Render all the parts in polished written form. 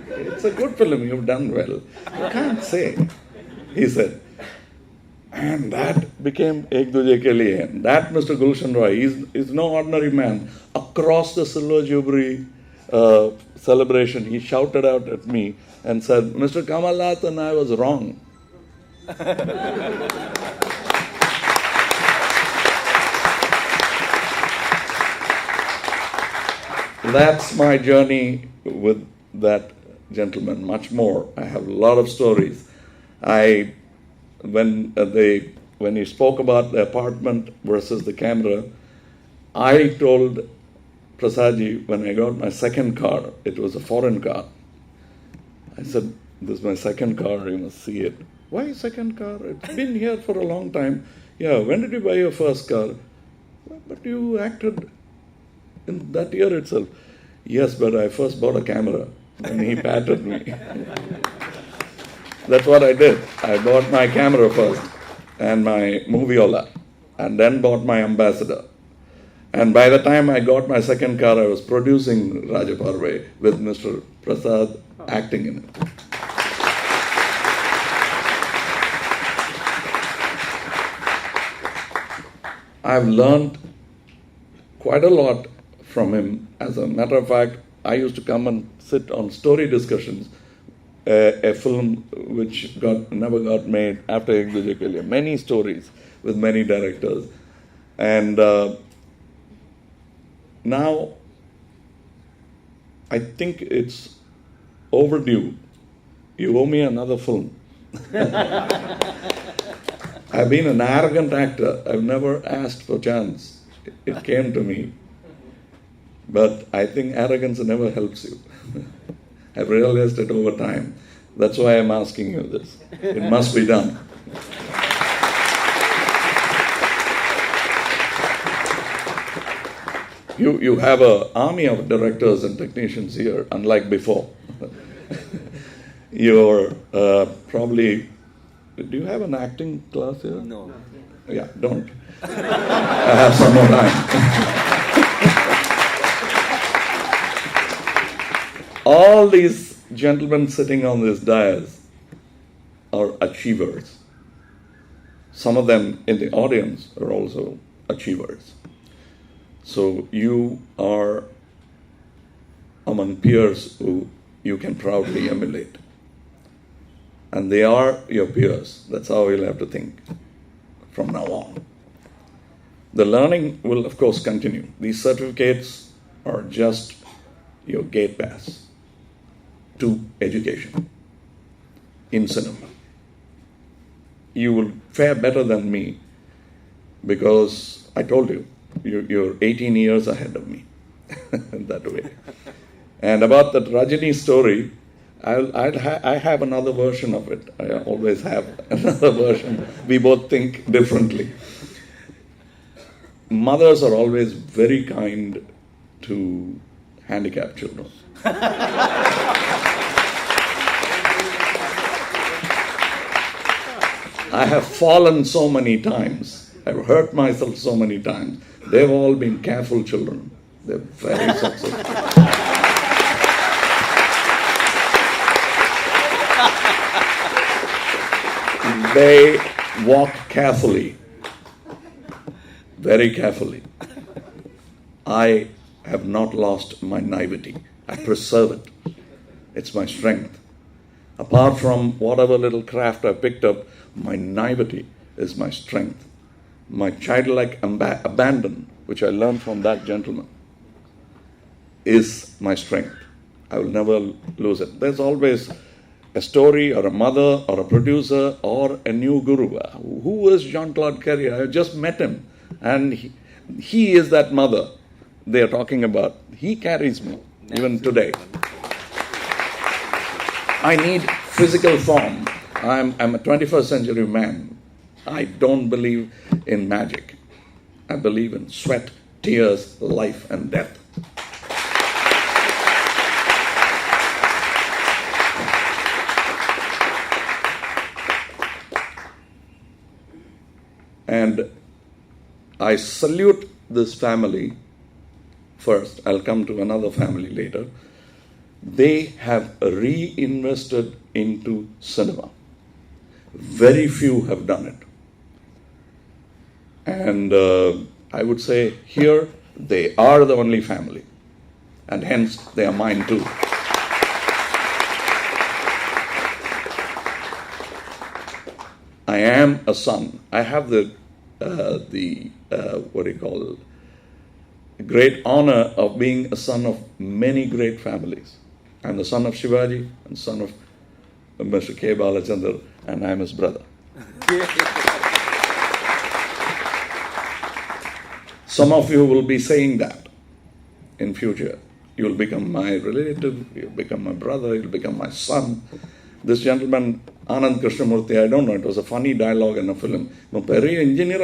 It's a good film, you've done well. You can't say, he said. And that became Ek Duje Ke Liye. And that Mr. Gulshan Roy is no ordinary man. Across the Silver Jubilee celebration, he shouted out at me and said, Mr. Kamal Hassan, I was wrong. That's my journey with that gentleman. Much more. I have a lot of stories. When he spoke about the apartment versus the camera, I told Prasadji when I got my second car, it was a foreign car. I said, this is my second car, you must see it. Why second car? It's been here for a long time. Yeah, when did you buy your first car? But you acted in that year itself. Yes, but I first bought a camera. And he patted me. That's what I did. I bought my camera first and my moviola, and then bought my ambassador. And by the time I got my second car, I was producing Raja Parve with Mr. Prasad acting in it. I've learned quite a lot from him. As a matter of fact, I used to come and sit on story discussions, a film which never got made after Ek Duje Ke Liye. Many stories with many directors. And now I think it's overdue. You owe me another film. I've been an arrogant actor. I've never asked for chance. It came to me. But I think arrogance never helps you. I've realized it over time. That's why I'm asking you this. It must be done. You have an army of directors and technicians here, unlike before. You're probably... Do you have an acting class here? No. Yeah, don't. I have some more time. All these gentlemen sitting on this dais are achievers. Some of them in the audience are also achievers. So you are among peers who you can proudly emulate. And they are your peers. That's how you'll have to think from now on. The learning will, of course, continue. These certificates are just your gate pass to education in cinema. You will fare better than me because I told you, you're 18 years ahead of me that way. And about that Rajini story, I have another version of it. I always have another version. We both think differently. Mothers are always very kind to handicapped children. I have fallen so many times. I've hurt myself so many times. They've all been careful children. They're very successful. They walk carefully, very carefully. I have not lost my naivety. I preserve it. It's my strength. Apart from whatever little craft I picked up, my naivety is my strength. My childlike abandon, which I learned from that gentleman, is my strength. I will never lose it. There's always a story or a mother or a producer or a new guru. Who is Jean-Claude Carrier? I just met him. And he is that mother they are talking about. He carries me, even today. I need physical form. I'm a 21st century man. I don't believe in magic. I believe in sweat, tears, life, and death. And I salute this family first. I'll come to another family later. they have reinvested into cinema. Very few have done it. And I would say here, they are the only family. And hence, they are mine too. I am a son. I have the great honor of being a son of many great families. I'm the son of Shivaji and son of Mr. K. Balachandar, and I'm his brother. Some of you will be saying that in future. You will become my relative, you'll become my brother, you'll become my son. This gentleman, Anand Krishnamurthy, I don't know, it was a funny dialogue in a film. Engineer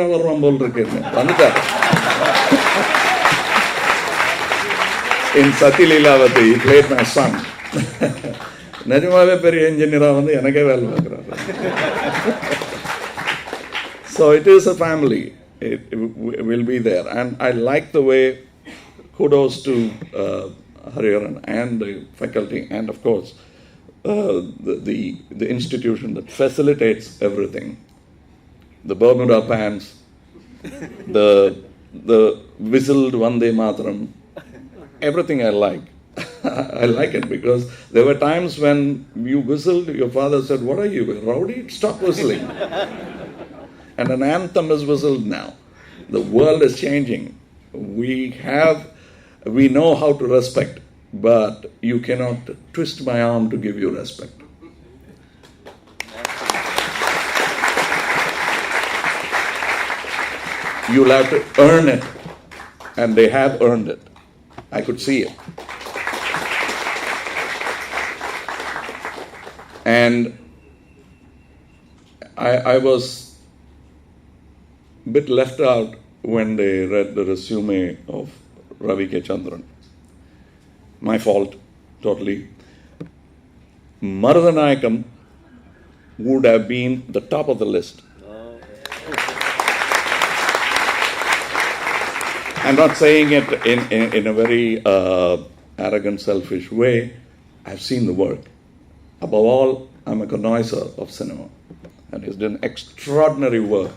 in Sati Leelavati, he played my son. So it is a family. It will be there. And I like the way, kudos to Hariharan and the faculty and of course the institution that facilitates everything. The Bermuda pants, the whistled Vande Mataram, everything I like. I like it because there were times when you whistled, your father said, "What are you, a rowdy? Stop whistling." And an anthem is whistled now. The world is changing. We know how to respect, but you cannot twist my arm to give you respect. You'll have to earn it, and they have earned it. I could see it. And I was a bit left out when they read the resume of Ravi K. Chandran. My fault, totally. Marudanayakam would have been the top of the list. I'm not saying it in a very arrogant, selfish way. I've seen the work. Above all, I'm a connoisseur of cinema. And he's done extraordinary work.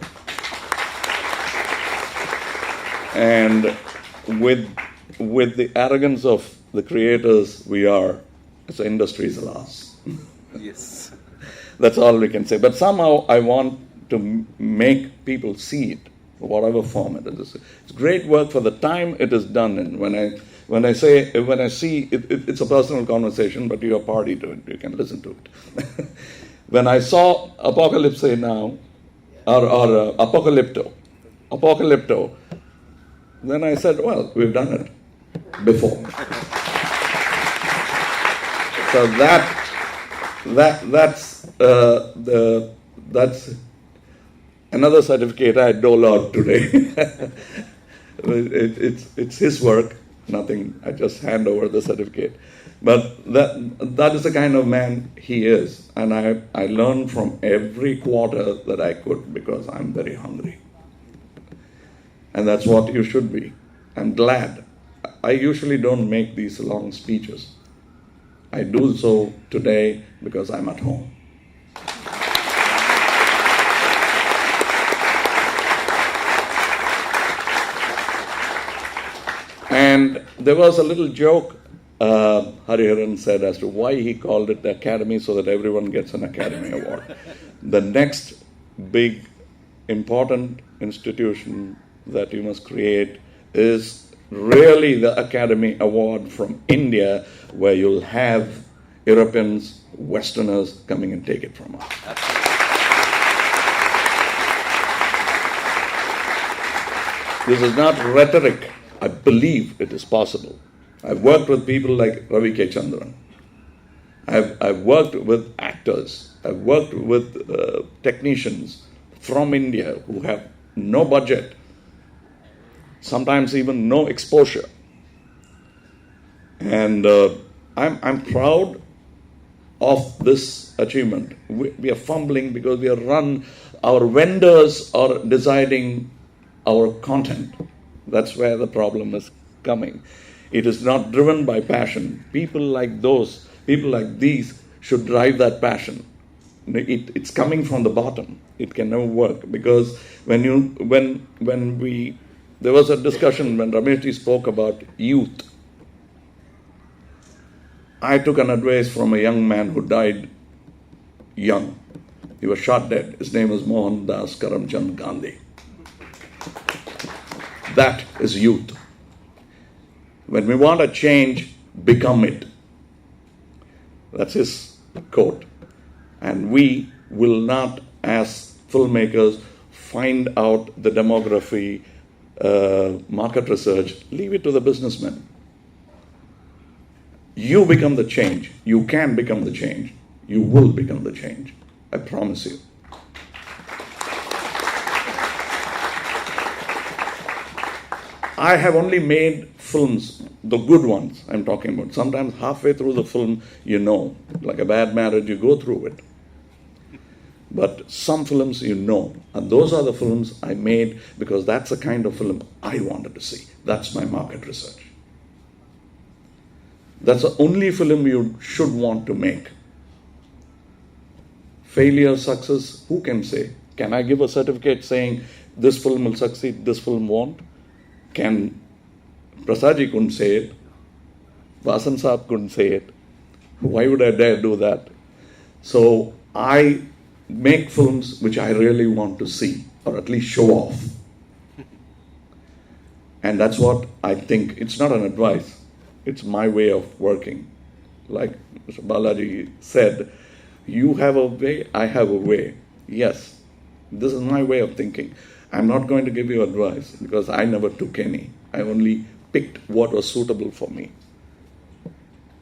And with the arrogance of the creators we are, it's an industry's loss. Yes. That's all we can say. But somehow I want to make people see it, whatever form it is. It's great work for the time it is done in. When I see it, it's a personal conversation, but you're a party to it. You can listen to it. When I saw Apocalypse Now, or Apocalypto, then I said, well, we've done it before. So that's another certificate I dole out today. It's his work, nothing. I just hand over the certificate. But that is the kind of man he is, and I learned from every quarter that I could because I'm very hungry. And that's what you should be. I'm glad. I usually don't make these long speeches. I do so today because I'm at home. And there was a little joke Hariharan said as to why he called it the Academy, so that everyone gets an Academy Award. The next big, important institution that you must create is really the Academy Award from India, where you'll have Europeans, Westerners coming and take it from us. This is not rhetoric. I believe it is possible. I've worked with people like Ravi K. Chandran. I've worked with actors. I've worked with technicians from India who have no budget, sometimes even no exposure. And I'm proud of this achievement. We are fumbling because our vendors are deciding our content. That's where the problem is coming. It is not driven by passion. People like these should drive that passion. It's coming from the bottom. It can never work because there was a discussion when Rameshji spoke about youth. I took an advice from a young man who died young. He was shot dead. His name was Mohandas Karamchand Gandhi. That is youth. When we want a change, become it. That's his quote. And we will not, as filmmakers, find out the demography, market research. Leave it to the businessmen. You become the change. You can become the change. You will become the change. I promise you. I have only made films, the good ones I'm talking about. Sometimes halfway through the film, like a bad marriage, you go through it. But some films and those are the films I made because that's the kind of film I wanted to see. That's my market research. That's the only film you should want to make. Failure, success, who can say? Can I give a certificate saying this film will succeed, this film won't? Prasadji couldn't say it. Vasan Saab couldn't say it. Why would I dare do that? So I make films which I really want to see, or at least show off. And that's what I think. It's not an advice. It's my way of working. Like Mr. Balaji said, you have a way, I have a way. Yes, this is my way of thinking. I'm not going to give you advice because I never took any. I only picked what was suitable for me.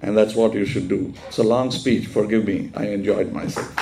And that's what you should do. It's a long speech, forgive me. I enjoyed myself.